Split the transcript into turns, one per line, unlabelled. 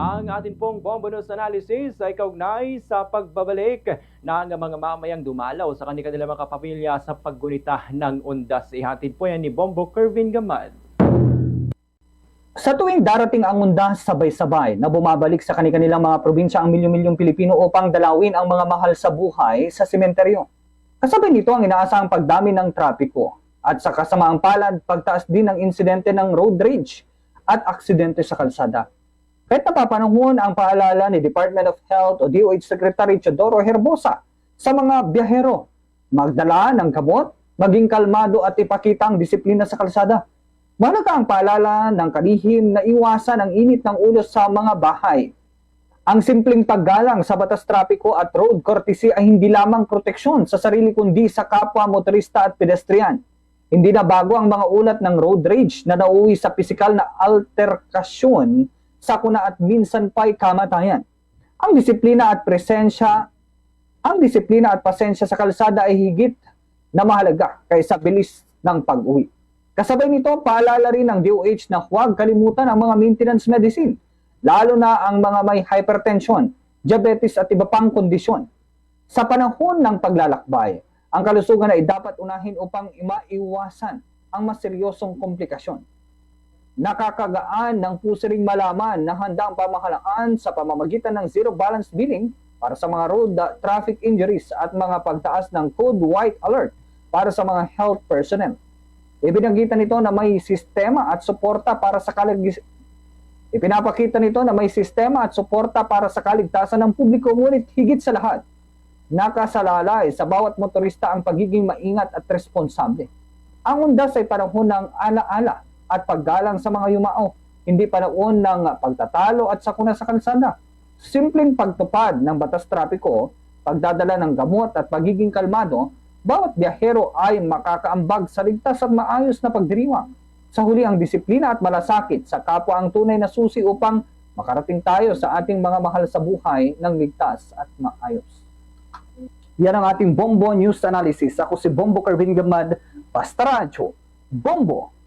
Ang atin pong bonus analysis ay kaugnay sa pagbabalik ng mga mamayang dumalaw sa kanilang mga kapamilya sa paggunita ng undas. Ihatid po yan ni Bombo Kervin Gamad.
Sa tuwing darating ang undas, sabay-sabay na bumabalik sa kanilang mga probinsya ang milyon-milyong Pilipino upang dalawin ang mga mahal sa buhay sa sementeryo. Kasabay nito ang inaasahang pagdami ng trapiko at sa kasamaang palad, pagtaas din ng insidente ng road rage at aksidente sa kalsada. Kahit napapanahon ang paalala ni Department of Health o DOH Secretary Teodoro Herbosa sa mga biyahero, magdala ng gamot, maging kalmado at ipakita ang disiplina sa kalsada. Mahalaga ang paalala ng kalihim na iwasan ang init ng ulo sa mga bahay. Ang simpleng paggalang sa batas trapiko at road courtesy ay hindi lamang proteksyon sa sarili kundi sa kapwa motorista at pedestrian. Hindi na bago ang mga ulat ng road rage na nauwi sa pisikal na alterkasyon, sakuna at minsan pa'y kamatayan. Ang disiplina at pasensya sa kalsada ay higit na mahalaga kaysa bilis ng pag-uwi. Kasabay nito, paalala rin ng DOH na huwag kalimutan ang mga maintenance medicine, lalo na ang mga may hypertension, diabetes at iba pang kondisyon. Sa panahon ng paglalakbay, ang kalusugan ay dapat unahin upang maiwasan ang mas seryosong komplikasyon. Nakakagaan ng pusiring malaman na handa ang pamahalaan sa pamamagitan ng zero balance billing para sa mga road traffic injuries at mga pagtaas ng Code White Alert para sa mga health personnel. Ipinakita nito na may sistema at suporta para sa kaligtasan ng publiko, ngunit higit sa lahat, nakasalalay sa bawat motorista ang pagiging maingat at responsable. Ang undas ay panahon ng alaala at paggalang sa mga yumao, hindi panahon ng pagtatalo at sakuna sa kalsada. Simpleng pagtupad ng batas trapiko, pagdadala ng gamot at pagiging kalmado, bawat biyahero ay makakaambag sa ligtas at maayos na pagdiriwang. Sa huli, ang disiplina at malasakit sa kapwa ang tunay na susi upang makarating tayo sa ating mga mahal sa buhay ng ligtas at maayos. Yan ang ating Bombo News Analysis. Ako si Bombo Kervin Gamad, Basta Radyo, Bombo!